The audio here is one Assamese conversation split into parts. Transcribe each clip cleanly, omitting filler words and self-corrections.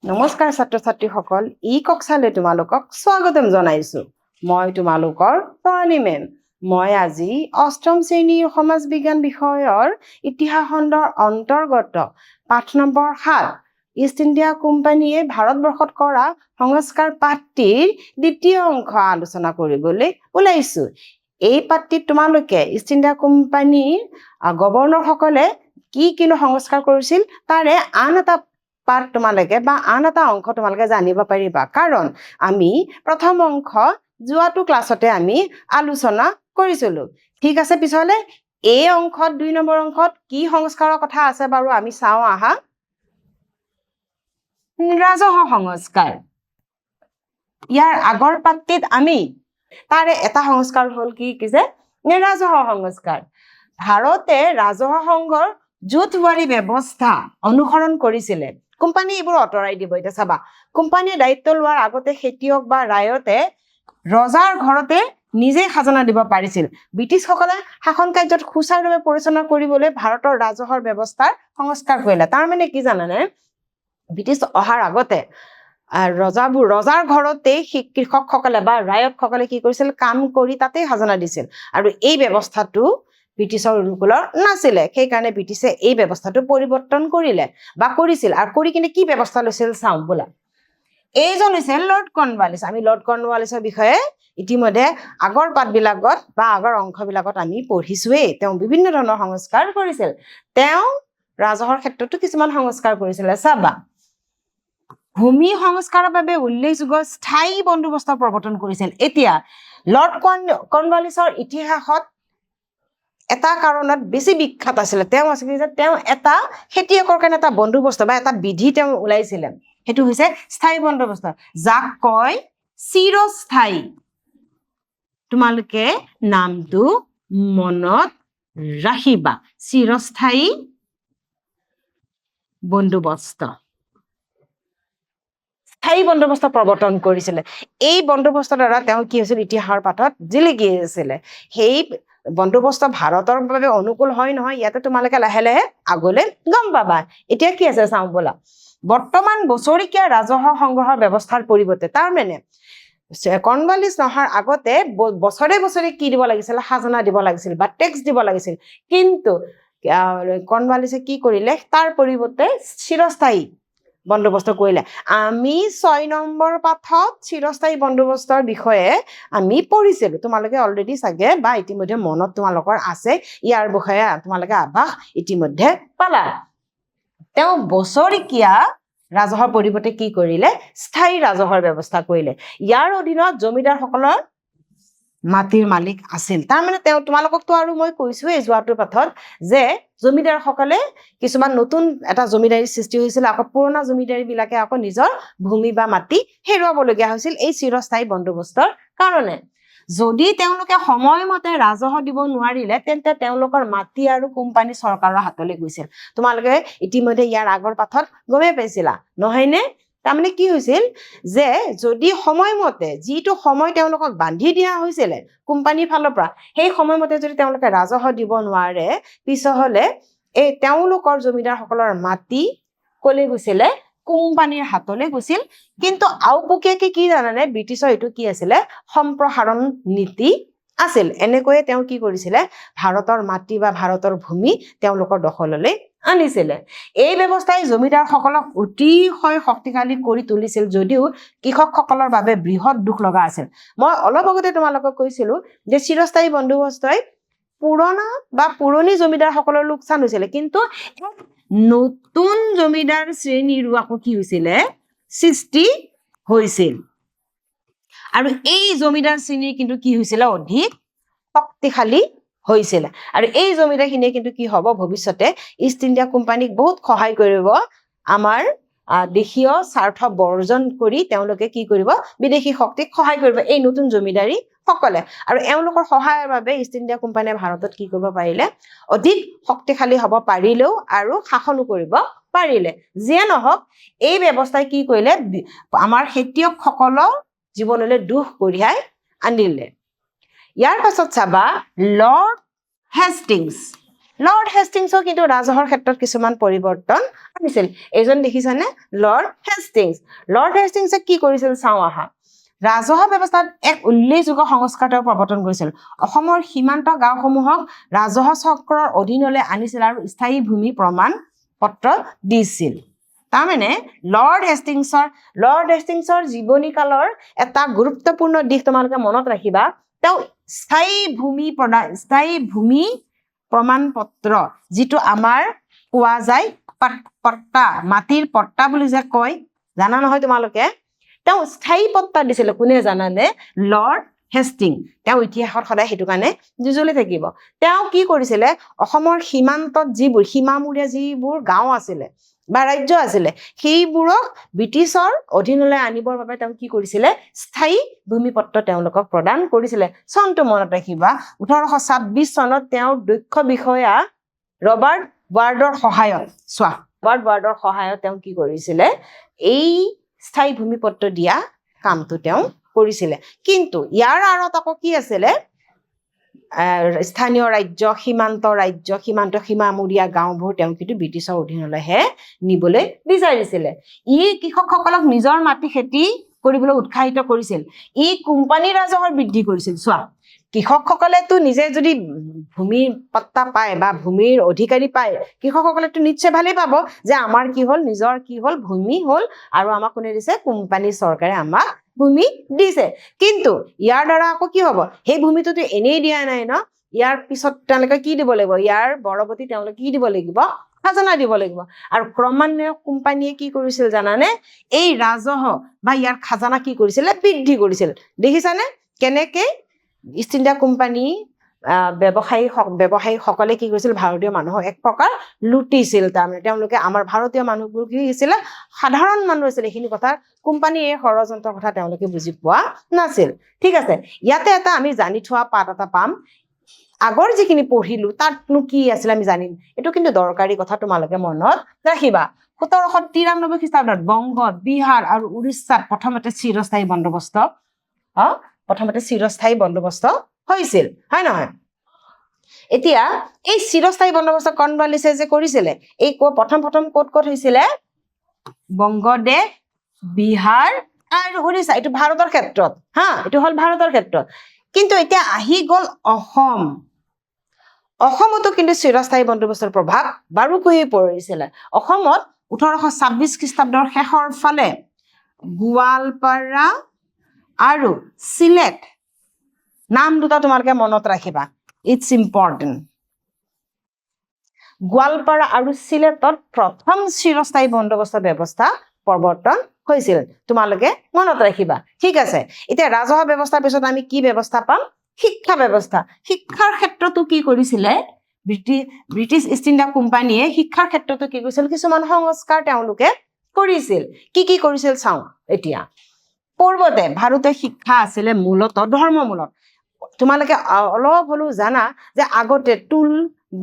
নমস্কাৰ ছাত্ৰ ছাত্ৰীসকল ই কক্ষালৈ তোমালোকক স্বাগতম জনাইছো মই তোমালোকৰ তৰাণী মেম মই আজি অষ্টম শ্ৰেণীৰ সমাজ বিজ্ঞান বিষয়ৰ ইতিহাস খণ্ডৰ অন্তৰ্গত পাঠ নম্বৰ 7 ইষ্ট ইণ্ডিয়া কোম্পানীয়ে ভাৰতবৰ্ষত কৰা সংস্কাৰ পাঠটিৰ দ্বিতীয় অংশ আলোচনা কৰিবলৈ ওলাইছো এই পাঠটিত তোমালোকে ইষ্ট ইণ্ডিয়া কোম্পানীৰ গভৰ্ণৰসকলে কি সংস্কাৰ কৰিছিল তাৰে আন এটা পাঠ তোমালোকে বা আন এটা অংশ তোমালোকে জানিব পাৰিবা কাৰণ আমি প্ৰথম অংশ যোৱাটো ক্লাছতে আমি আলোচনা কৰিছিলো ঠিক আছে পিছলে এই অংশত 2 নম্বৰ অংশত কি সংস্কাৰৰ কথা আছে বাৰু আমি চাও আহা ৰাজহ সংস্কাৰ ইয়াৰ আগৰ পাঠটিত আমি তাৰে এটা সংস্কাৰ হল কি যে ৰাজহ সংস্কাৰ ভাৰতে ৰাজহ সংঘৰ জোঁটৱাৰী ব্যৱস্থা অনুসৰণ কৰিছিলে কোম্পানী এইবোৰ অতৰাই দিব এটা চাবা কোম্পানীয়ে দায়িত্ব লোৱাৰ আগতে খেতিয়ক বা ৰায়তে ৰজাৰ ঘৰতে নিজে খাজনা দিব পাৰিছিল ব্ৰিটিছসকলে শাসন কাৰ্যত সুচাৰুৰূপে পৰিচালনা কৰিবলৈ ভাৰতৰ ৰাজহৰ ব্যৱস্থাৰ সংস্কাৰ কৰিলে তাৰ মানে কি জানানে ব্ৰিটিছ অহাৰ আগতে ৰজাৰ ঘৰতে কৃষকসকলে বা ৰায়তসকলে কি কৰিছিল কাম কৰি তাতে খাজনা দিছিল আৰু এই ব্যৱস্থাটো ব্ৰিটিছৰ অনুকূলৰ নাছিলে সেই কাৰণে ব্ৰিটিছে এই ব্যৱস্থাটো পৰিৱৰ্তন কৰিলে বা কৰিছিল আৰু কৰি কিনে কি ব্যৱস্থা লৈছিল চাও বলা এইজন হৈছে লৰ্ড কৰ্ণৱালিছ আমি লৰ্ড কৰ্ণৱালিছৰ বিষয়ে ইতিমধ্যে আগৰ পাঠবিলাকত বা আগৰ অংশবিলাকত আমি পঢ়িছোৱেই তেওঁ বিভিন্ন ধৰণৰ সংস্কাৰ কৰিছিল তেওঁ ৰাজহৰ ক্ষেত্ৰতো কিছুমান সংস্কাৰ কৰিছিল চাবা ভূমি সংস্কাৰৰ বাবে উল্লেখযোগ্য স্থায়ী বন্দোবস্ত প্ৰৱৰ্তন কৰিছিল এতিয়া লৰ্ড কৰ্ণৱালিছৰ ইতিহাসত এটা কাৰণত বেছি বিখ্যাত আছিল তেওঁ আছিল যে তেওঁ এটা খেতিয়কৰ কাৰণে এটা বন্দোবস্ত বা এটা বিধি তেওঁ ওলাইছিল হেতু হৈছে স্থায়ী বন্দোবস্ত যাক কয় চিৰস্থায়ী তোমালোকে নামটো মনত ৰাখিবা চিৰস্থায়ী বন্দোবস্ত স্থায়ী বন্দোবস্ত প্ৰৱৰ্তন কৰিছিল এই বন্দোবস্তৰ দ্বাৰা তেওঁ কি হৈছিল ইতিহাসৰ পাঠত জিলিকি আছিল সেই বন্দোবস্ত ভাৰতৰ বাবে অনুকূল হয় নহয় ইয়াতে তোমালোকে লাহে লাহে আগলৈ গম পাবা এতিয়া কি আছে চাও বলা বৰ্তমান বছৰিকীয়া ৰাজহ সংগ্ৰহৰ ব্যৱস্থাৰ পৰিৱৰ্তে তাৰ মানে কৰ্ণৱালিছ নহাৰ আগতে বছৰে বছৰে কি দিব লাগিছিল খাজনা দিব লাগিছিল বা টেক্স দিব লাগিছিল কিন্তু কৰ্ণৱালিছে কি কৰিলে তাৰ পৰিৱৰ্তে চিৰস্থায়ী বন্দোবস্ত কৰিলে আমি 6 নম্বৰ পাঠত চিৰস্থায়ী বন্দোবস্তৰ বিষয়ে আমি পঢ়িছিলো তোমালোকে অলৰেডি চাগে বা ইতিমধ্যে মনত তোমালোকৰ আছে ইয়াৰ বিষয়ে তোমালোকে আভাস ইতিমধ্যে পালা তেওঁ বছৰিকীয়া ৰাজহৰ পৰিৱৰ্তে কি কৰিলে স্থায়ী ৰাজহৰ ব্যৱস্থা কৰিলে ইয়াৰ অধীনত জমিদাৰসকলৰ মাটিৰ মালিক আছিল তাৰ মানে তেওঁ তোমালোককতো আৰু মই কৈছোৱে যোৱাটো পাঠত যে জমিদাৰসকলে কিছুমান নতুন এটা জমিদাৰী সৃষ্টি হৈছিল আকৌ পুৰণা জমিদাৰী বিলাকে আকৌ নিজৰ ভূমি বা মাটি হেৰুৱাবলগীয়া হৈছিল এই চিৰস্থায়ী বন্দোবস্তৰ কাৰণে যদি তেওঁলোকে সময়মতে ৰাজহ দিব নোৱাৰিলে তেন্তে তেওঁলোকৰ মাটি আৰু কোম্পানী চৰকাৰৰ হাতলৈ গৈছিল তোমালোকে ইতিমধ্যে ইয়াৰ আগৰ পাঠত গমে পাইছিলা নহয়নে তাৰমানে কি হৈছিল যে যদি সময়মতে যিটো সময় তেওঁলোকক বান্ধি দিয়া হৈছিল কোম্পানীৰ ফালৰ পৰা সেই সময়মতে যদি তেওঁলোকে ৰাজহ দিব নোৱাৰে পিছহলে এই তেওঁলোকৰ জমিদাৰসকলৰ মাটি কলে গৈছিল কোম্পানীৰ হাতলৈ গৈছিল কিন্তু আওপকীয়াকে কি জানানে ব্ৰিটিছৰ এটো কি আছিল সম্প্ৰসাৰণ নীতি আছিল এনেকৈয়ে তেওঁ কি কৰিছিল ভাৰতৰ মাটি বা ভাৰতৰ ভূমি তেওঁলোকৰ দখললৈ আনিছিল এই ব্যৱস্থাই জমিদাৰসকলক অতিশয় শক্তিশালী কৰি তুলিছিল যদিও কৃষকসকলৰ বাবে বৃহৎ দুখ লগা আছিল মই অলপ আগতে তোমালোকক কৈছিলো যে চিৰস্থায়ী বন্দোবস্তই পুৰণি জমিদাৰসকলৰ লোকচান হৈছিল কিন্তু নতুন জমিদাৰ শ্ৰেণীৰো আকৌ কি হৈছিল সৃষ্টি হৈছিল আৰু এই জমিদাৰ শ্ৰেণীৰ কিন্তু কি হৈছিল অধিক শক্তিশালী হৈছিল আৰু এই জমিদাৰখিনিয়ে কিন্তু কি হ'ব ভৱিষ্যতে ইষ্ট ইণ্ডিয়া কোম্পানীক বহুত সহায় কৰিব আমাৰ দেশীয় স্বাৰ্থ বৰ্জন কৰি তেওঁলোকে কি কৰিব বিদেশী শক্তিক সহায় কৰিব এই নতুন জমিদাৰী সকলে আৰু এওঁলোকৰ সহায়ৰ বাবে ইষ্ট ইণ্ডিয়া কোম্পানীয়ে ভাৰতত কি কৰিব পাৰিলে অধিক শক্তিশালী হ'ব পাৰিলেও আৰু শাসনো কৰিব পাৰিলে যিয়ে নহওক এই ব্যৱস্থাই কি কৰিলে আমাৰ খেতিয়কসকলৰ জীৱনলৈ দুখ কঢ়িয়াই আনিলে ইয়াৰ পাছত চাবা লৰ্ড হেষ্টিংছ লৰ্ড হেষ্টিংছৰ কিন্তু ৰাজহৰ ক্ষেত্ৰত কিছুমান পৰিৱৰ্তন আনিছিল এইজন দেখিছানে লৰ্ড হেষ্টিংছ লৰ্ড হেষ্টিংছে কি কৰিছিল চাওঁ আহা ৰাজহুৱা ব্যৱস্থাত এক উল্লেখযোগ্য সংস্কাৰ তেওঁ প্ৰৱৰ্তন কৰিছিল অসমৰ সীমান্ত গাঁওসমূহক ৰাজহুৱা চক্ৰৰ অধীনলৈ আনিছিল আৰু স্থায়ী ভূমি প্ৰমাণ পত্ৰ দিছিল তাৰমানে লৰ্ড হেষ্টিংছৰ জীৱনীকালৰ এটা গুৰুত্বপূৰ্ণ দিশ তোমালোকে মনত ৰাখিবা তেওঁ স্থায়ী ভূমি প্ৰমাণ পত্ৰ যিটো আমাৰ কোৱা যায় পট্টা মাটিৰ পট্টা বুলি যে কয় জানা নহয় তোমালোকে তেওঁ স্থায়ী পট্টা দিছিল কোনে জানানে লৰ্ড হেষ্টিং তেওঁ ইতিহাসত সদায় সেইটো কাৰণে যুঁজলি থাকিব তেওঁ কি কৰিছিলে অসমৰ সীমান্তত যিবোৰ সীমামূৰীয়া যিবোৰ গাঁও আছিলে বা ৰাজ্য আছিলে সেইবোৰক ব্ৰিটিছৰ অধীনলৈ আনিবৰ বাবে তেওঁ কি কৰিছিলে স্থায়ী ভূমিপত্ৰ তেওঁলোকক প্ৰদান কৰিছিলে চনটো মনত ৰাখিবা 1826 চনত তেওঁ দক্ষ বিষয়া ৰবাৰ্ট ৱাৰ্ডৰ সহায়ত তেওঁ কি কৰিছিলে এই স্থায়ী ভূমিপত্ৰ দিয়া কামটো তেওঁ কৰিছিলে কিন্তু ইয়াৰ আঁৰত আকৌ কি আছিলে স্থানীয় ৰাজ্য সীমামূৰীয়া গাঁওবোৰ তেওঁ কিন্তু ব্ৰিটিছৰ অধীনলৈহে নিবলৈ বিচাৰিছিলে কৃষকসকলক নিজৰ মাটি খেতি কৰিবলৈ উৎসাহিত কৰিছিল কোম্পানী ৰাজহৰ বৃদ্ধি কৰিছিল চোৱা কৃষকসকলেতো নিজে যদি ভূমিৰ পট্টা পায় বা ভূমিৰ অধিকাৰী পায় কৃষকসকলেতো নিশ্চয় ভালেই পাব যে আমাৰ কি হ'ল নিজৰ কি হ'ল ভূমি হ'ল আৰু আমাক কোনে দিছে কোম্পানী চৰকাৰে আমাক ভূমি দিছে কিন্তু ইয়াৰ দ্বাৰা আকৌ কি হ'ব সেই ভূমিটোতো এনেই দিয়া নাই ন ইয়াৰ পিছত তেওঁলোকে কি দিব লাগিব ইয়াৰ পৰৱৰ্তী তেওঁলোকে কি দিব লাগিব খাজনা দিব লাগিব আৰু ক্ৰমান্বয়ে কোম্পানীয়ে কি কৰিছিল জানানে এই ৰাজহ বা ইয়াৰ খাজনা কি কৰিছিলে বৃদ্ধি কৰিছিল দেখিছানে কেনেকে ইষ্ট ইণ্ডিয়া কোম্পানী ব্যৱসায়ীসকলে কি কৰিছিল ভাৰতীয় মানুহক এক প্ৰকাৰ লুটিছিল তাৰমানে তেওঁলোকে আমাৰ ভাৰতীয় মানুহবোৰ কি হৈছিলে সাধাৰণ মানুহ আছিল এইখিনি কথা কোম্পানীৰ এই ষড়যন্ত্ৰৰ কথা তেওঁলোকে বুজি পোৱা নাছিল ঠিক আছে ইয়াতে এটা আমি জানি থোৱা পাঠ এটা পাম আগৰ যিখিনি পঢ়িলো তাতনো কি আছিল আমি জানিম এইটো কিন্তু দৰকাৰী কথা তোমালোকে মনত ৰাখিবা 1793 খ্ৰীষ্টাব্দত বংগ বিহাৰ আৰু উৰিষ্যাত প্ৰথমতে চিৰস্থায়ী বন্দোবস্ত হৈছিল হয় নহয় এতিয়া এই চিৰস্থায়ী বন্দোবস্ত কৰ্ণৱালিছে যে কৰিছিলে এই প্ৰথম ক'ত হৈছিলে বংগদেশ বিহাৰ আৰু উৰিষ্যা এইটো ভাৰতৰ ক্ষেত্ৰত এইটো হ'ল ভাৰতৰ ক্ষেত্ৰত কিন্তু এতিয়া আহি গ'ল অসমতো কিন্তু চিৰস্থায়ী বন্দোবস্তৰ প্ৰভাৱ বাৰুকৈ পৰিছিলে অসমত 1826 খ্ৰীষ্টাব্দৰ শেষৰ ফালে গোৱালপাৰা আৰু চিলেট নাম দুটা তোমালোকে মনত ৰাখিবা ইটস ইম্পৰ্টেণ্ট গোৱালপাৰা আৰু চিলেটত প্ৰথম চিৰস্থায়ী বন্দোবস্ত ব্যৱস্থা প্ৰৱৰ্তন হৈছিল তোমালোকে মনত ৰাখিবা ঠিক আছে এতিয়া ৰাজহুৱা ব্যৱস্থাৰ পিছত আমি কি ব্যৱস্থা পাম শিক্ষা ব্যৱস্থা শিক্ষাৰ ক্ষেত্ৰতো কি কৰিছিলে ব্ৰিটিছ ইষ্ট ইণ্ডিয়া কোম্পানীয়ে শিক্ষাৰ ক্ষেত্ৰতো কি কৰিছিল কিছুমান সংস্কাৰ তেওঁলোকে কৰিছিল কি কৰিছিল চাওঁ এতিয়া পূৰ্বতে ভাৰতীয় শিক্ষা আছিলে মূলতঃ ধৰ্মমূলক তোমালোকে অলপ হলেও জানা যে আগতে টুল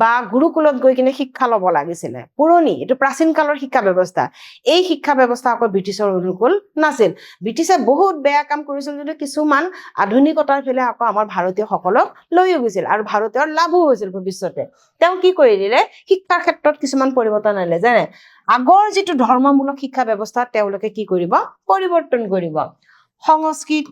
বা গুৰুকুলত গৈ কিনে শিক্ষা ল'ব লাগিছিলে পুৰণি এইটো প্ৰাচীন কালৰ শিক্ষা ব্যৱস্থা এই শিক্ষা ব্যৱস্থা আকৌ ব্ৰিটিছৰ অনুকূল নাছিল ব্ৰিটিছে বহুত বেয়া কাম কৰিছিল যদিও কিছুমান আধুনিকতাৰ ফালে আকৌ আমাৰ ভাৰতীয়সকলক লৈ গৈছিল আৰু ভাৰতীয়ৰ লাভো হৈছিল ভৱিষ্যতে তেওঁ কি কৰি দিলে শিক্ষাৰ ক্ষেত্ৰত কিছুমান পৰিৱৰ্তন আনিলে যেনে আগৰ যিটো ধৰ্মমূলক শিক্ষা ব্যৱস্থা তেওঁলোকে কি কৰিব পৰিৱৰ্তন কৰিব সংস্কৃত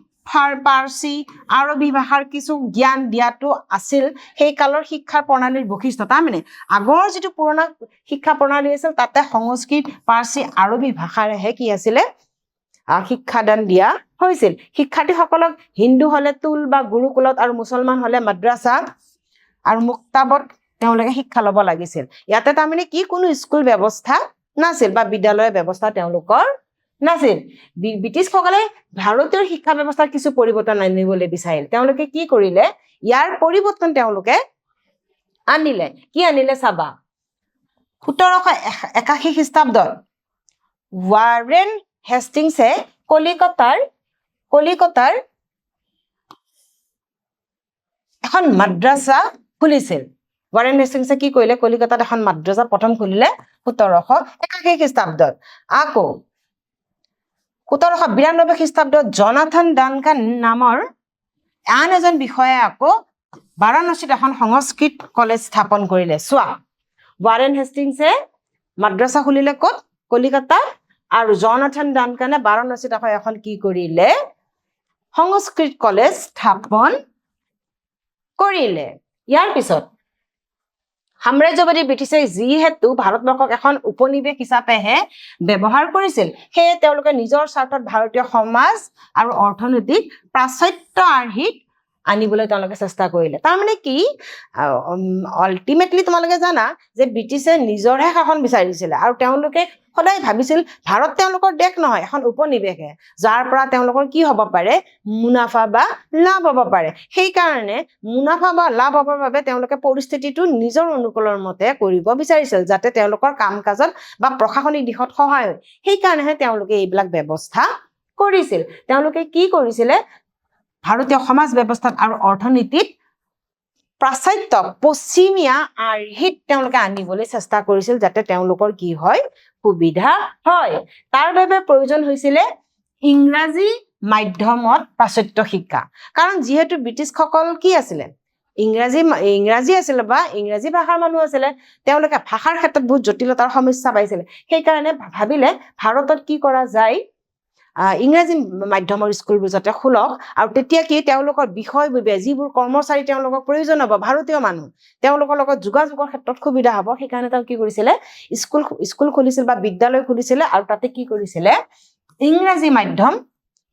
পাৰ্চী আৰবী ভাষাৰ কিছু জ্ঞান দিয়াটো আছিল সেই কালৰ শিক্ষাৰ প্ৰণালীৰ বৈশিষ্ট্য তাৰমানে আগৰ যিটো পুৰণা শিক্ষা প্ৰণালী আছিল তাতে সংস্কৃত পাৰ্চী আৰবী ভাষাৰেহে কি আছিলে শিক্ষাদান দিয়া হৈছিল শিক্ষাৰ্থীসকলক হিন্দু হলে টুল বা গুৰুকুলত আৰু মুছলমান হলে মাদ্ৰাছা আৰু মুক্তাবত তেওঁলোকে শিক্ষা ল'ব লাগিছিল ইয়াতে তাৰমানে কি কোনো স্কুল ব্যৱস্থা নাছিল বা বিদ্যালয়ৰ ব্যৱস্থা তেওঁলোকৰ নাছিল ব্ৰিটিছসকলে ভাৰতীয় শিক্ষা ব্যৱস্থাৰ কিছু পৰিৱৰ্তন আনিবলৈ বিচাৰিল তেওঁলোকে কি কৰিলে ইয়াৰ পৰিৱৰ্তন তেওঁলোকে আনিলে কি আনিলে চাবা 1781 খ্ৰীষ্টাব্দত ৱাৰেন হেষ্টিংছে কলিকতাৰ এখন মাদ্ৰাছা খুলিছিল ৱাৰেন হেষ্টিংছে কি কৰিলে কলিকতাত এখন মাদ্ৰাছা প্ৰথম খুলিলে 1781 খ্ৰীষ্টাব্দত আকৌ 1792 খ্ৰীষ্টাব্দত জনাথন ডানকান নামৰ আন এজন বিষয়াই আকৌ বাৰাণসীত এখন সংস্কৃত কলেজ স্থাপন কৰিলে চোৱা ৱাৰেন হেষ্টিংছে মাদ্ৰাছা খুলিলে ক'ত কলিকতা আৰু জনাথন ডানকানে বাৰাণসীত এখন কি কৰিলে সংস্কৃত কলেজ স্থাপন কৰিলে ইয়াৰ পিছত সাম্ৰাজ্যবাদী ব্ৰিটিছে যিহেতু ভাৰতবৰ্ষক এখন উপনিৱেশ হিচাপেহে ব্যৱহাৰ কৰিছিল সেয়ে তেওঁলোকে নিজৰ স্বাৰ্থত ভাৰতীয় সমাজ আৰু অৰ্থনৈতিক প্ৰাচুৰ্য আৰ্হিত আনিবলৈ তেওঁলোকে চেষ্টা কৰিলে তাৰমানে কি আল্টিমেটলি তোমালোকে জানা যে ব্ৰিটিছে নিজৰহে শাসন বিচাৰিছিলে আৰু তেওঁলোকে সদায় ভাবিছিল ভাৰত তেওঁলোকৰ দেশ নহয় এখন উপনিৱেশহে যাৰ পৰা তেওঁলোকৰ কি হ'ব পাৰে মুনাফা বা লাভ হ'ব পাৰে সেই কাৰণে মুনাফা বা লাভ হ'বৰ বাবে তেওঁলোকে পৰিস্থিতিটো নিজৰ অনুকূলৰ মতে কৰিব বিচাৰিছিল যাতে তেওঁলোকৰ কাম কাজত বা প্ৰশাসনিক দিশত সহায় হয় সেই কাৰণেহে তেওঁলোকে এইবিলাক ব্যৱস্থা কৰিছিল তেওঁলোকে কি কৰিছিলে ভাৰতীয় সমাজ ব্যৱস্থাত আৰু অৰ্থনীতিত প্ৰাচুৰ্য পশ্চিমীয়া আৰ্হিত তেওঁলোকে আনিবলৈ চেষ্টা কৰিছিল যাতে তেওঁলোকৰ কি হয় সুবিধা হয় তাৰ বাবে প্ৰয়োজন হৈছিলে ইংৰাজী মাধ্যমত প্ৰাচুৰ্য শিক্ষা কাৰণ যিহেতু ব্ৰিটিছসকল কি আছিলে ইংৰাজী আছিলে বা ইংৰাজী ভাষাৰ মানুহ আছিলে তেওঁলোকে ভাষাৰ ক্ষেত্ৰত বহুত জটিলতাৰ সমস্যা পাইছিলে সেইকাৰণে ভাবিলে ভাৰতত কি কৰা যায় ইংৰাজী মাধ্যমৰ স্কুলবোৰ যাতে খোলক আৰু তেতিয়া কি তেওঁলোকৰ বিষয় যিবোৰ কৰ্মচাৰী তেওঁলোকৰ প্ৰয়োজন হ'ব ভাৰতীয় মানুহ তেওঁলোকৰ লগত যোগাযোগৰ ক্ষেত্ৰত সুবিধা হ'ব সেইকাৰণে তেওঁ কি কৰিছিলে স্কুল খুলিছিল বা বিদ্যালয় খুলিছিলে আৰু তাতে কি কৰিছিলে ইংৰাজী মাধ্যম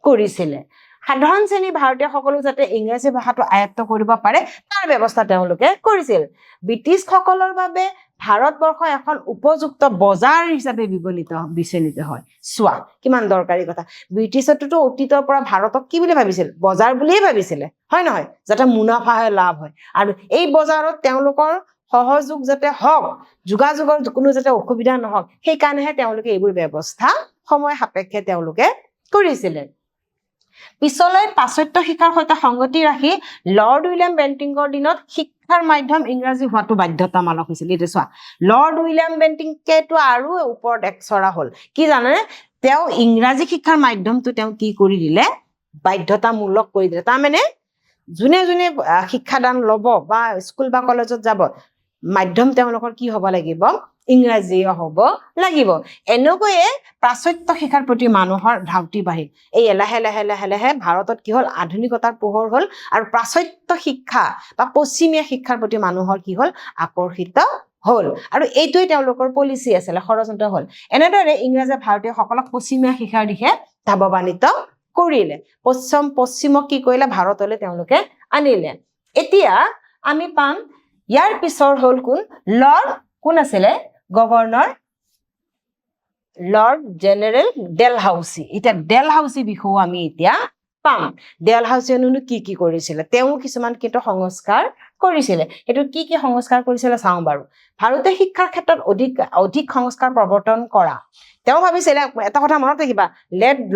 কৰিছিলে সাধাৰণ শ্ৰেণীৰ ভাৰতীয় সকলো যাতে ইংৰাজী ভাষাটো আয়ত্ত কৰিব পাৰে তাৰ ব্যৱস্থা তেওঁলোকে কৰিছিল ব্ৰিটিছসকলৰ বাবে ভাৰতবৰ্ষ এখন উপযুক্ত বজাৰ হিচাপে বিবেচিত হয় চোৱা কিমান দৰকাৰী কথা ব্ৰিটিছতো অতীতৰ পৰা ভাৰতক কি বুলি ভাবিছিল বজাৰ বুলিয়ে ভাবিছিলে হয় নহয় যাতে মুনাফা হয় লাভ হয় আৰু এই বজাৰত তেওঁলোকৰ সহযোগ যাতে হওক যোগাযোগৰ কোনো যাতে অসুবিধা নহওক সেই কাৰণেহে তেওঁলোকে এইবোৰ ব্যৱস্থা সময় সাপেক্ষে তেওঁলোকে কৰিছিলে পিছলৈ প্ৰাচুৰ্য শিক্ষাৰ সৈতে সংগতি ৰাখি লৰ্ড উইলিয়াম বেণ্টিঙৰ দিনত শিক্ষাৰ মাধ্যম ইংৰাজী হোৱাটো বাধ্যতামূলক হৈছিল এইটো চোৱা লৰ্ড উইলিয়াম বেণ্টিংকেটো আৰু ওপৰত একচৰা হ'ল কি জানেনে তেওঁ ইংৰাজী শিক্ষাৰ মাধ্যমটো তেওঁ কি কৰি দিলে বাধ্যতামূলক কৰি দিলে তাৰমানে যোনে যোনে শিক্ষাদান ল'ব বা স্কুল বা কলেজত যাব মাধ্যম তেওঁলোকৰ কি হ'ব লাগিব ইংৰাজী হ'ব লাগিব এনেকৈয়ে প্ৰাচুৰ্য শিক্ষাৰ প্ৰতি মানুহৰ ধাউতি বাঢ়িল এই লাহে লাহে লাহে লাহে ভাৰতত কি হ'ল আধুনিকতাৰ পোহৰ হ'ল আৰু প্ৰাচুৰ্য শিক্ষা বা পশ্চিমীয়া শিক্ষাৰ প্ৰতি মানুহৰ কি হ'ল আকৰ্ষিত হ'ল আৰু এইটোৱে তেওঁলোকৰ পলিচি আছিলে ষড়যন্ত্ৰ হ'ল এনেদৰে ইংৰাজে ভাৰতীয়সকলক পশ্চিমীয়া শিক্ষাৰ দিশে ধাৱবানিত কৰিলে পশ্চিমক কি কৰিলে ভাৰতলৈ তেওঁলোকে আনিলে এতিয়া আমি পাম ইয়াৰ পিছৰ হ'ল কোন আছিলে গভৰ্ণৰ লৰ্ড জেনেৰেল ডেলহাউচি এতিয়া ডেলহাউচি বিষয়েও আমি এতিয়া পাম ডেলহাউচিয়েনো কি কৰিছিলে তেওঁ কিছুমান কিন্তু সংস্কাৰ কৰিছিলে সেইটো কি সংস্কাৰ কৰিছিলে চাওঁ বাৰু ভাৰতীয় শিক্ষাৰ ক্ষেত্ৰত অধিক সংস্কাৰ প্ৰৱৰ্তন কৰা তেওঁ ভাবিছিলে এটা কথা মনত ৰাখিবা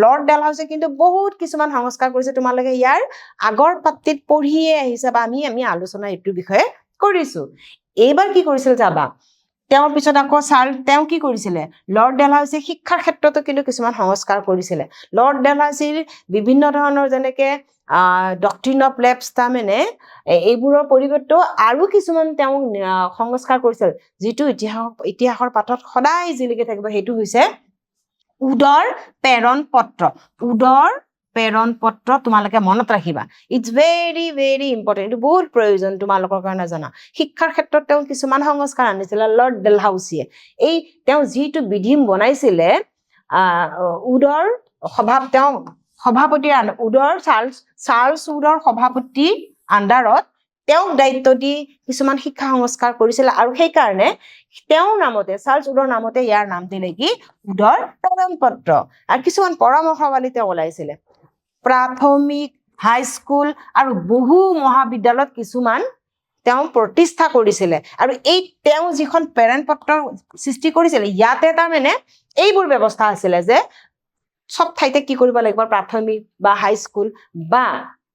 লৰ্ড ডেলহাউচি কিন্তু বহুত কিছুমান সংস্কাৰ কৰিছে তোমালোকে ইয়াৰ আগৰ পাত্ৰিত পঢ়িয়ে আহিছে বা আমি আলোচনা এইটোৰ বিষয়ে কৰিছো এইবাৰ কি কৰিছিল যাবা তেওঁৰ পিছত আকৌ তেওঁ কি কৰিছিলে লৰ্ড ডেলহাউচি শিক্ষাৰ ক্ষেত্ৰতো কিন্তু কিছুমান সংস্কাৰ কৰিছিলে লৰ্ড ডেলহাউচিৰ বিভিন্ন ধৰণৰ যেনেকে ডক্ট্ৰিন অফ লেপছ তাৰমানে এইবোৰৰ পৰিৱৰ্তেও আৰু কিছুমান তেওঁ সংস্কাৰ কৰিছিল যিটো ইতিহাসৰ পাঠত সদায় জিলিকি থাকিব সেইটো হৈছে উদৰ প্ৰেৰণ পত্ৰ তোমালোকে মনত ৰাখিবা ইটস ভেৰি ভেৰি ইম্পৰ্টেণ্ট এইটো বহুত প্ৰয়োজন তোমালোকৰ কাৰণে জানা শিক্ষাৰ ক্ষেত্ৰত তেওঁ কিছুমান সংস্কাৰ আনিছিলে লৰ্ড ডেলহাউচিয়ে তেওঁ যিটো বিধি বনাইছিলে উডৰ তেওঁ সভাপতিৰ চাৰ্লছ উডৰ সভাপতিৰ আণ্ডাৰত তেওঁক দায়িত্ব দি কিছুমান শিক্ষা সংস্কাৰ কৰিছিলে আৰু সেইকাৰণে তেওঁৰ নামতে চাৰ্লছ উডৰ নামতে ইয়াৰ নাম দিলে কি উডৰ প্ৰেৰণ পত্ৰ আৰু কিছুমান পৰামৰ্শাৱলী তেওঁ ওলাইছিলে প্ৰাথমিক হাইস্কুল আৰু বহু মহাবিদ্যালয়ত কিছুমান তেওঁ প্ৰতিষ্ঠা কৰিছিলে আৰু তেওঁ যিখন প্ৰেৰণ পত্ৰ সৃষ্টি কৰিছিলে ইয়াতে তাৰমানে এইবোৰ ব্যৱস্থা আছিলে যে সব ঠাইতে কি কৰিব লাগিব প্ৰাথমিক বা হাইস্কুল বা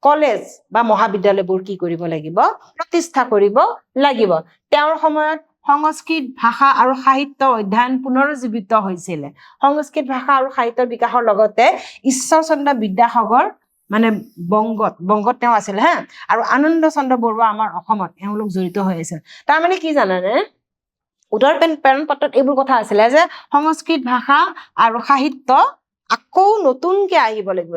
কলেজ বা মহাবিদ্যালয়বোৰ কি কৰিব লাগিব প্ৰতিষ্ঠা কৰিব লাগিব তেওঁৰ সময়ত সংস্কৃত ভাষা আৰু সাহিত্য অধ্যয়ন পুনৰুজ্জীৱিত হৈছিলে সংস্কৃত ভাষা আৰু সাহিত্যৰ বিকাশৰ লগতে ঈশ্বৰচন্দ্ৰ বিদ্যাসাগৰ মানে বংগত তেওঁ আছিল হা আৰু আনন্দ চন্দ্ৰ বৰুৱা আমাৰ অসমত এওঁলোক জড়িত হৈ আছিল তাৰমানে কি জানানে উত্তৰ প্ৰেৰণ পত্ৰত এইবোৰ কথা আছিলে যে সংস্কৃত ভাষা আৰু সাহিত্য আকৌ নতুনকে আহিব লাগিব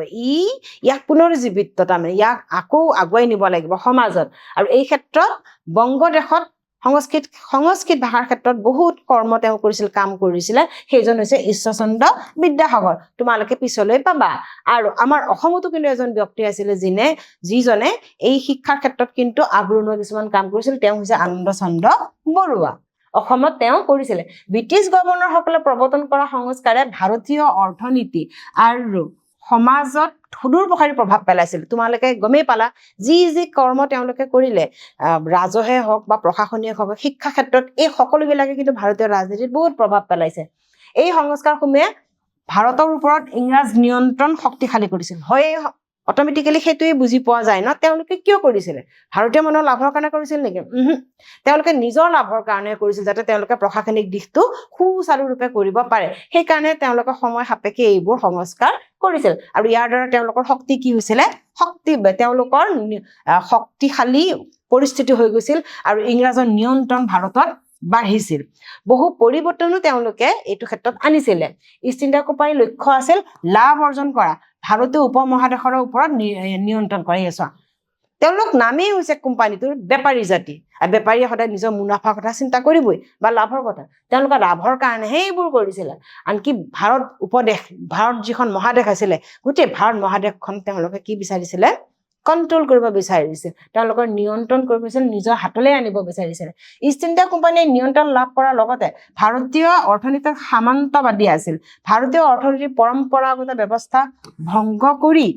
ইয়াক পুনৰুজ্জীৱিত তাৰমানে ইয়াক আকৌ আগুৱাই নিব লাগিব সমাজত আৰু এই ক্ষেত্ৰত বংগদেশত সংস্কৃত ভাষাৰ ক্ষেত্ৰত বহুত কৰ্ম তেওঁ কৰিছিল কাম কৰিছিলে সেইজন হৈছে ঈশ্বৰচন্দ্ৰ বিদ্যাসাগৰ তোমালোকে পিছলৈ পাবা আৰু আমাৰ অসমতো কিন্তু এজন ব্যক্তি আছিলে যিজনে এই শিক্ষাৰ ক্ষেত্ৰত কিন্তু আগৰণুৱা কিছুমান কাম কৰিছিল তেওঁ হৈছে আনন্দ চন্দ্ৰ বৰুৱা অসমত তেওঁ কৰিছিলে ব্ৰিটিছ গভৰ্ণৰসকলে প্ৰৱৰ্তন কৰা সংস্কাৰে ভাৰতীয় অৰ্থনীতি আৰু সমাজত সুদূৰ প্ৰসাৰী প্ৰভাৱ পেলাইছিল তোমালোকে গমেই পালা যি কৰ্ম তেওঁলোকে কৰিলে ৰাজহে হওক বা প্ৰশাসনীয় হওক শিক্ষা ক্ষেত্ৰত এই সকলোবিলাকে কিন্তু ভাৰতীয় ৰাজনীতিত বহুত প্ৰভাৱ পেলাইছে এই সংস্কাৰসমূহে ভাৰতৰ ওপৰত ইংৰাজ নিয়ন্ত্ৰণ শক্তিশালী কৰিছিল হয় অট'মেটিকেলি সেইটোৱে বুজি পোৱা যায় ন তেওঁলোকে কিয় কৰিছিলে ভাৰতীয় মানুহৰ লাভৰ কাৰণে কৰিছিল নেকি তেওঁলোকে নিজৰ লাভৰ কাৰণে কৰিছিল যাতে তেওঁলোকে প্ৰশাসনিক দিশটো সুচাৰুৰূপে কৰিব পাৰে সেইকাৰণে তেওঁলোকে সময় সাপেক্ষে এইবোৰ সংস্কাৰ কৰিছিল আৰু ইয়াৰ দ্বাৰা তেওঁলোকৰ শক্তি কি হৈছিলে তেওঁলোকৰ শক্তিশালী পৰিস্থিতি হৈ গৈছিল আৰু ইংৰাজৰ নিয়ন্ত্ৰণ ভাৰতত বাঢ়িছিল বহু পৰিৱৰ্তনো তেওঁলোকে এইটো ক্ষেত্ৰত আনিছিলে ইষ্ট ইণ্ডিয়া কোম্পানীৰ লক্ষ্য আছিল লাভ অৰ্জন কৰা ভাৰতীয় উপমহাদেশৰ ওপৰত নিয়ন্ত্ৰণ কৰে তেওঁলোক নামেই হৈছে কোম্পানীটোৰ বেপাৰী জাতি আৰু বেপাৰীয়ে সদায় নিজৰ মুনাফাৰ কথা চিন্তা কৰিবই বা লাভৰ কথা তেওঁলোকে লাভৰ কাৰণেহে এইবোৰ কৰিছিলে আনকি ভাৰত যিখন মহাদেশ আছিলে গোটেই ভাৰত মহাদেশখন তেওঁলোকে কি বিচাৰিছিলে কণ্ট্ৰল কৰিব বিচাৰিছিল তেওঁলোকৰ নিয়ন্ত্ৰণ কৰিব বিচাৰিছিল নিজৰ হাতলৈ আনিব বিচাৰিছিলে ইষ্ট ইণ্ডিয়া কোম্পানীয়ে নিয়ন্ত্ৰণ লাভ কৰাৰ লগতে ভাৰতীয় অৰ্থনীতিৰ সামন্তবাদী আছিল ভাৰতীয় অৰ্থনীতিৰ পৰম্পৰাগত ব্যৱস্থা ভংগ কৰি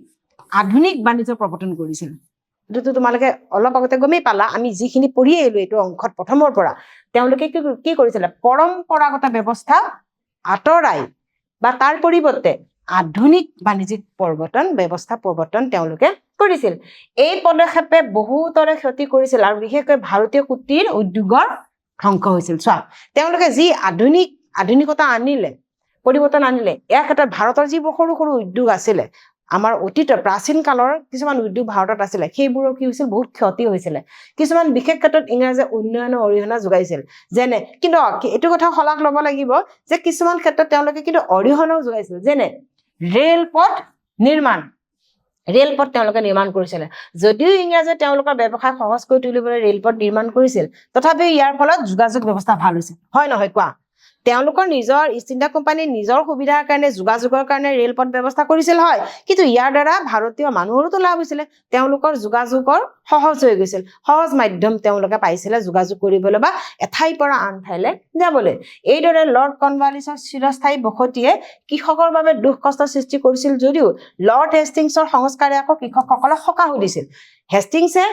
আধুনিক বাণিজ্য প্ৰৱৰ্তন কৰিছিল এইটো তোমালোকে অলপ আগতে গমেই পালা আমি যিখিনি পঢ়ি আহিলো এইটো অংশত প্ৰথমৰ পৰা তেওঁলোকে কি কৰিছিলে পৰম্পৰাগত ব্যৱস্থা আঁতৰাই বা তাৰ পৰিৱৰ্তে আধুনিক বাণিজ্যিক ব্যৱস্থা প্ৰৱৰ্তন তেওঁলোকে কৰিছিল এই পদক্ষেপে বহুতৰে ক্ষতি কৰিছিল আৰু বিশেষকৈ ভাৰতীয় কুটিৰ উদ্যোগৰ ধ্বংস হৈছিল চোৱা তেওঁলোকে যি আধুনিকতা আনিলে পৰিৱৰ্তন আনিলে ইয়াৰ ক্ষেত্ৰত ভাৰতৰ যিবোৰ সৰু সৰু উদ্যোগ আছিলে আমাৰ অতীতৰ প্ৰাচীন কালৰ কিছুমান উদ্যোগ ভাৰতত আছিলে সেইবোৰৰ কি হৈছিল বহুত ক্ষতি হৈছিলে কিছুমান বিশেষ ক্ষেত্ৰত ইংৰাজে উন্নয়নৰ অৰিহণা যোগাইছিল যেনে কিন্তু এইটো কথা শলাগ ল'ব লাগিব যে কিছুমান ক্ষেত্ৰত তেওঁলোকে কিন্তু অৰিহণাও যোগাইছিল যেনে ৰেলপথ তেওঁলোকে নিৰ্মাণ কৰিছিলে যদিও ইংৰাজে তেওঁলোকৰ ব্যৱসায় সহজ কৰি তুলিবলৈ ৰেলপথ নিৰ্মাণ কৰিছিল তথাপিও ইয়াৰ ফলত যোগাযোগ ব্যৱস্থা ভাল হৈছিল হয় নহয় কোৱা তেওঁলোকৰ নিজৰ ইষ্ট ইণ্ডিয়া কোম্পানীৰ নিজৰ সুবিধাৰ কাৰণে যোগাযোগৰ কাৰণে ৰেলপথ ব্যৱস্থা কৰিছিল হয় কিন্তু ইয়াৰ দ্বাৰা ভাৰতীয় মানুহৰো লাভ হৈছিলে তেওঁলোকৰ যোগাযোগৰ সহজ হৈ গৈছিল সহজ মাধ্যম তেওঁলোকে পাইছিলে যোগাযোগ কৰিবলৈ বা এঠাইৰ পৰা আন ঠাইলৈ যাবলৈ এইদৰে লৰ্ড কৰ্ণৱালিছৰ চিৰস্থায়ী বসতিয়ে কৃষকৰ বাবে দুখ কষ্ট সৃষ্টি কৰিছিল যদিও লৰ্ড হেষ্টিংছৰ সংস্কাৰে আকৌ কৃষকসকলক সকাহ দিছিল হেষ্টিংছে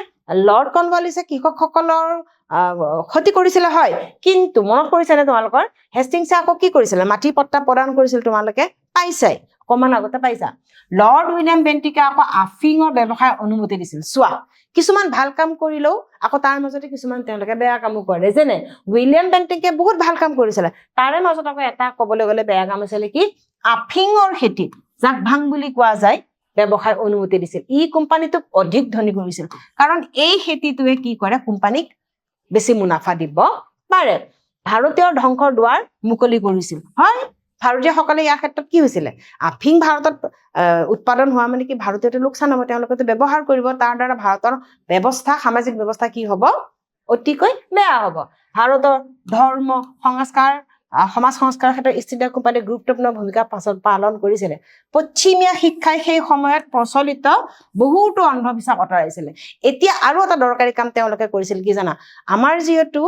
লৰ্ড কৰ্ণৱালিছে কৃষকসকলৰ ক্ষতি কৰিছিলে হয় কিন্তু মনত কৰিছেনে তোমালোকৰ হেষ্টিংছে আকৌ কি কৰিছিলে মাটি পট্টা প্ৰদান কৰিছিল তোমালোকে পাইছাই অকমান আগতে পাইছা লৰ্ড উইলিয়াম বেণ্টিকে আকৌ আফিঙৰ ব্যৱসায় অনুমতি দিছিল চোৱা কিছুমান ভাল কাম কৰিলেও আকৌ তাৰ মাজতে কিছুমান তেওঁলোকে বেয়া কামো কৰে যেনে উইলিয়াম বেণ্টিকে বহুত ভাল কাম কৰিছিলে তাৰে মাজত আকৌ এটা ক'বলৈ গ'লে বেয়া কাম আছিলে কি আফিঙৰ খেতি যাক ভাং বুলি কোৱা যায় ব্যৱসায় অনুমতি দিছিল কোম্পানীটোক অধিক ধনী কৰিছিল কাৰণ এই খেতিটোৱে কি কৰে কোম্পানীক বেছি মুনাফা দিব পাৰে ভাৰতীয় ধ্বংসৰ দুৱাৰ মুকলি কৰিছিল হয় ভাৰতীয়সকলে ইয়াৰ ক্ষেত্ৰত কি হৈছিলে আফিং ভাৰতত উৎপাদন হোৱা মানে কি ভাৰতীয়তে লোকচান হ'ব তেওঁলোকে ব্যৱহাৰ কৰিব তাৰ দ্বাৰা ভাৰতৰ ব্যৱস্থা সামাজিক ব্যৱস্থা কি হ'ব অতিকৈ বেয়া হ'ব ভাৰতৰ ধৰ্ম সমাজ সংস্কাৰৰ ক্ষেত্ৰত ইষ্ট ইণ্ডিয়া কোম্পানীয়ে গুৰুত্বপূৰ্ণ ভূমিকা পালন কৰিছিলে পশ্চিমীয়া শিক্ষাই সেই সময়ত প্ৰচলিত বহুতো অন্ধবিশ্বাস আঁতৰাইছিলে এতিয়া আৰু এটা দৰকাৰী কাম তেওঁলোকে কৰিছিল কি জানা আমাৰ যিহেতু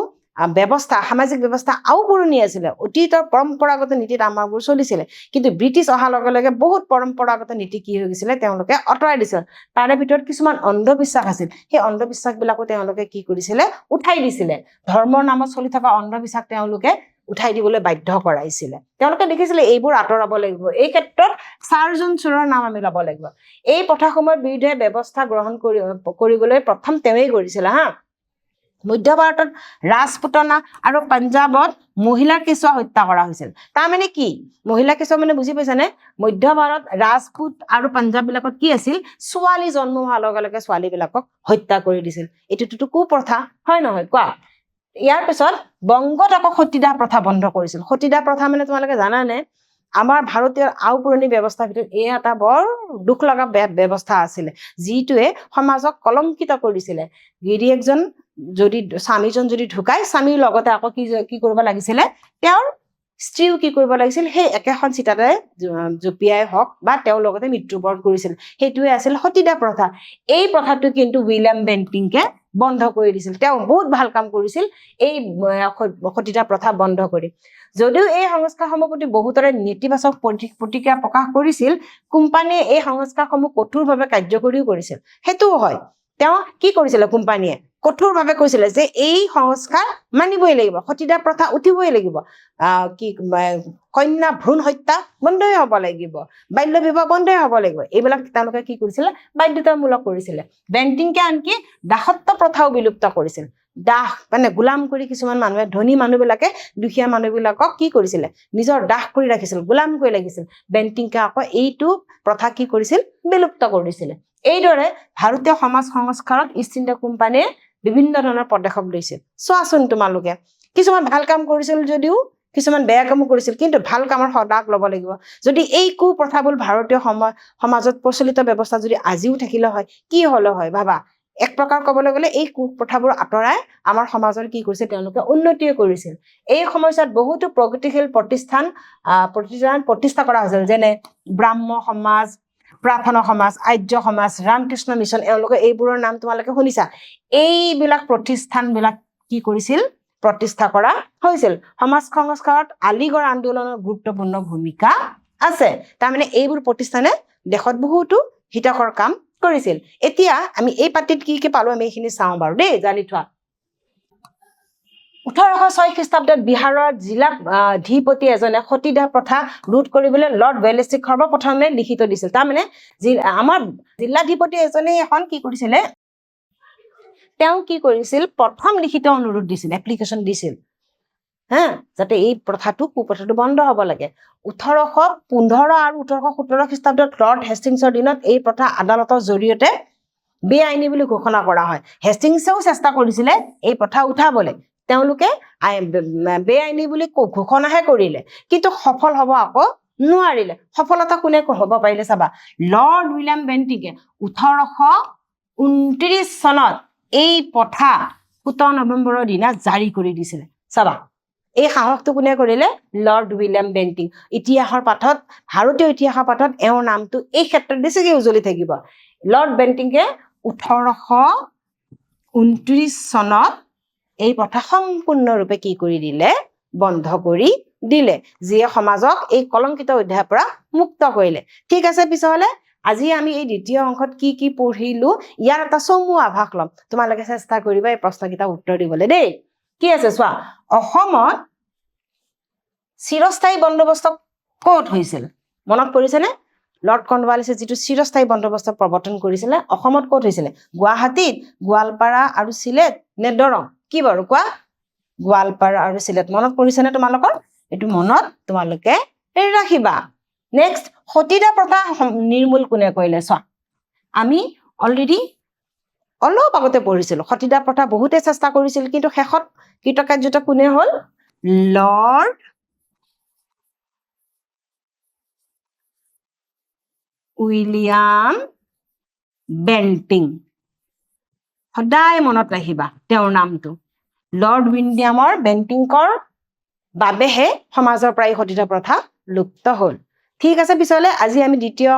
ব্যৱস্থা সামাজিক ব্যৱস্থা আৰু পুৰণি আছিলে অতীতৰ পৰম্পৰাগত নীতিত আমাৰবোৰ চলিছিলে কিন্তু ব্ৰিটিছ অহাৰ লগে লগে বহুত পৰম্পৰাগত নীতি কি হৈ গৈছিলে তেওঁলোকে আঁতৰাই দিছিল তাৰে ভিতৰত কিছুমান অন্ধবিশ্বাস আছিল সেই অন্ধবিশ্বাসবিলাকো তেওঁলোকে কি কৰিছিলে উঠাই দিছিলে ধৰ্মৰ নামত চলি থকা অন্ধবিশ্বাস তেওঁলোকে উঠাই দিবলৈ বাধ্য কৰাইছিলে তেওঁলোকে দেখিছিলে এইবোৰ আঁতৰাব লাগিব এই ক্ষেত্ৰত চাৰজন চোৰৰ নাম আমি ল'ব লাগিব এই প্ৰথাসমূহৰ বিৰুদ্ধে ব্যৱস্থা গ্ৰহণ কৰিবলৈ প্ৰথম তেওঁই কৰিছিলে হা মধ্য ভাৰতত ৰাজপুতনা আৰু পাঞ্জাৱত মহিলাৰ কেঁচুৱা হত্যা কৰা হৈছিল। তাৰমানে কি মহিলা কেঁচুৱা মানে বুজি পাইছানে? মধ্য ভাৰত ৰাজপুত আৰু পাঞ্জাৱ বিলাকত কি আছিল, ছোৱালী জন্ম হোৱাৰ লগে লগে ছোৱালীবিলাকক হত্যা কৰি দিছিল। এইটোতো কুপ্ৰথা হয় নহয় কোৱা? ইয়াৰ পিছত বংগত আকৌ সতীদাহ প্ৰথা বন্ধ কৰিছিল। সতীদাহ প্ৰথা মানে তোমালোকে জানানে, আমাৰ ভাৰতীয় আওপুৰণি ব্যৱস্থাৰ ভিতৰত এই এটা বৰ দুখ লগা ব্যৱস্থা আছিলে, যিটোৱে সমাজক কলংকিত কৰিছিলে। গিৰিয়েকজন যদি স্বামীজন যদি ঢুকাই, স্বামীৰ লগতে আকৌ কি কৰিব লাগিছিলে, তেওঁৰ স্ত্ৰীও কি কৰিব লাগিছিল, সেই একেখন চিতাতে জঁপিয়াই হওক বা তেওঁৰ লগতে মৃত্যুবৰণ কৰিছিল। সেইটোৱে আছিল সতীদাহ প্ৰথা। এই প্ৰথাটো কিন্তু উইলিয়াম বেণ্টিংকে বন্ধ কৰি দিছিল। তেওঁ বহুত ভাল কাম কৰিছিল এই সতীদাহ প্ৰথা বন্ধ কৰি। যদিও এই সংস্কাৰসমূহৰ প্ৰতি বহুতৰে নেতিবাচক প্ৰতিক্ৰিয়া প্ৰকাশ কৰিছিল, কোম্পানীয়ে এই সংস্কাৰসমূহ কঠোৰভাৱে কাৰ্যকৰীও কৰিছিল। সেইটোও হয়, তেওঁ কি কৰিছিলে, কোম্পানীয়ে কঠোৰভাৱে কৈছিলে যে এই সংস্কাৰ মানিবই লাগিব, সতীদাহ প্ৰথা উঠিবই লাগিব, কন্যা ভ্ৰূণ হত্যা বন্ধই হ'ব লাগিব, বাল্য বিবাহ বন্ধই হ'ব লাগিব। এইবিলাক তেওঁলোকে কি কৰিছিলে, বাধ্যতামূলক কৰিছিলে। বেণ্টিংকে আনকি দাসত্ব প্ৰথাও বিলুপ্ত কৰিছিল। দাস মানে গোলাম কৰি কিছুমান মানুহে, ধনী মানুহবিলাকে দুখীয়া মানুহবিলাকক কি কৰিছিলে, নিজৰ দাস কৰি ৰাখিছিল, গোলাম কৰি ৰাখিছিল। বেণ্টিংকে আকৌ এইটো প্ৰথা কি কৰিছিল, বিলুপ্ত কৰিছিলে। এইদৰে ভাৰতীয় সমাজ সংস্কাৰত ইষ্ট ইণ্ডিয়া কোম্পানীয়ে বিভিন্ন ধৰণৰ পদক্ষেপ লৈছিল। চোৱাচোন তোমালোকে, কিছুমান ভাল কাম কৰিছিল যদিও কিছুমান বেয়া কামো কৰিছিল, কিন্তু ভাল কামৰ সদাক ল'ব লাগিব। যদি এই কুপ্ৰথাবোৰ ভাৰতীয় সমাজত প্ৰচলিত ব্যৱস্থা যদি আজিও থাকিলে হয়, কি হলে হয় ভাবা? এক প্ৰকাৰ ক'বলৈ গ'লে এই কুপ্ৰথাবোৰ আঁতৰাই আমাৰ সমাজৰ কি কৰিছে, তেওঁলোকে উন্নতিও কৰিছিল। এই সময়ছোৱাত বহুতো প্ৰগতিশীল প্ৰতিষ্ঠা কৰা হৈছিল, যেনে ব্ৰাহ্ম সমাজ, প্ৰাৰ্থনা সমাজ, আৰ্য সমাজ, ৰামকৃষ্ণ মিছন, এওঁলোকে এইবোৰৰ নাম তোমালোকে শুনিছা। এইবিলাক প্ৰতিষ্ঠানবিলাক কি কৰিছিল, প্ৰতিষ্ঠা কৰা হৈছিল। সমাজ সংস্কাৰত আলিগড় আন্দোলনৰ গুৰুত্বপূৰ্ণ ভূমিকা আছে। তাৰমানে এইবোৰ প্ৰতিষ্ঠানে দেশত বহুতো হিতকৰ কাম কৰিছিল। এতিয়া আমি এই পাতিত কি কি পালো আমি এইখিনি চাওঁ বাৰু দেই, জানি থোৱা। 1806 খ্ৰীষ্টাব্দত বিহাৰৰ জিলা ধীপতি এজনে সতীদাহ প্ৰথা ৰোধ কৰিবলৈ লৰ্ড ৱেলেছলিক সৰ্বপ্ৰথমে লিখিত দিছিল। তাৰমানে আমাৰ জিলাধিপতি এজনে এখন কি কৰিছিলে, তেওঁ কি কৰিছিল, প্ৰথম লিখিত অনুৰোধ দিছিল, এপ্লিকেশ্যন দিছিল, যাতে এই কুপ্ৰথাটো বন্ধ হ'ব লাগে। 1815 আৰু 1817 খ্ৰীষ্টাব্দত লৰ্ড হেষ্টিংছৰ দিনত এই প্ৰথা আদালতৰ জৰিয়তে বেআইনী বুলি ঘোষণা কৰা হয়। হেষ্টিংছেও চেষ্টা কৰিছিলে এই প্ৰথা উঠাবলৈ, তেওঁলোকে বেআইনী বুলি ঘোষণাহে কৰিলে, কিন্তু সফল হ'ব আকৌ নোৱাৰিলে। সফলতা কোনে হ'ব পাৰিলে চাবা, লৰ্ড উইলিয়াম বেণ্টিংকে 1829 চনত এই প্ৰথা 17 নৱেম্বৰৰ দিনা জাৰি কৰি দিছিলে। চাবা, এই সাহসটো কোনে কৰিলে, লৰ্ড উইলিয়াম বেণ্টিং। ইতিহাসৰ পাঠত, ভাৰতীয় ইতিহাসৰ পাঠত এওঁৰ নামটো এই ক্ষেত্ৰত বেছিকৈ উজ্বলি থাকিব। লৰ্ড বেণ্টিংকে 1829 চনত এই প্ৰথা সম্পূৰ্ণৰূপে কি কৰি দিলে, বন্ধ কৰি দিলে, যিয়ে সমাজক এই কলংকিত অধ্যায়ৰ পৰা মুক্ত কৰিলে। ঠিক আছে, পিছলে আজি আমি এই দ্বিতীয় অংশত কি কি পঢ়িলো ইয়াৰ এটা চমু আভাস ল'ম। তোমালোকে চেষ্টা কৰিবা এই প্ৰশ্নকেইটা উত্তৰ দিবলৈ দেই। কি আছে চোৱা, অসমত চিৰস্থায়ী বন্দোবস্ত ক'ত হৈছিল, মনত পৰিছেনে? লৰ্ড কৰ্ণৱালিছে যিটো চিৰস্থায়ী বন্দোবস্ত প্ৰৱৰ্তন কৰিছিলে, অসমত ক'ত হৈছিলে? গুৱাহাটীত, গোৱালপাৰা আৰু চিলেট নে দৰং? কি বাৰু কোৱা? গোৱালপাৰা আৰু চিলেট। মনত পৰিছেনে তোমালোকৰ? এইটো মনত তোমালোকে ৰাখিবা। নেক্সট, সতীদাহ প্ৰথা নিৰ্মূল কোনে কৰিলে? চোৱা, আমি অলৰেডি অলপ আগতে পঢ়িছিলো, সতীদাহ প্ৰথা বহুতে চেষ্টা কৰিছিল, কিন্তু শেষত কৃতকাৰ্যত কোনে হ'ল? Lord William Bentinck. সদায় মনত ৰাখিবা তেওঁৰ নামটো। লৰ্ড উইলিয়ামৰ বেণ্টিংকৰ বাবেহে সমাজৰ পৰা এই সতীদাহ প্ৰথা লুপ্ত হ'ল। ঠিক আছে, পিছলে আজি আমি দ্বিতীয়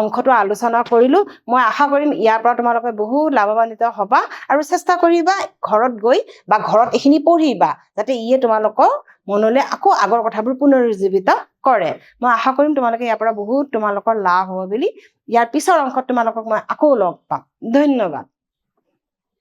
অংশটো আলোচনা কৰিলো। মই আশা কৰিম ইয়াৰ পৰা তোমালোকে বহুত লাভৱান্বিত হবা আৰু চেষ্টা কৰিবা ঘৰত গৈ বা ঘৰত এইখিনি পঢ়িবা, যাতে ইয়ে তোমালোকৰ মনলৈ আকৌ আগৰ কথাবোৰ পুনৰুজ্জীৱিত কৰে। মই আশা কৰিম তোমালোকে ইয়াৰ পৰা বহুত তোমালোকৰ লাভ হ'ব বুলি। ইয়াৰ পিছৰ অংশত তোমালোকক মই আকৌ লগ পাম। ধন্যবাদ।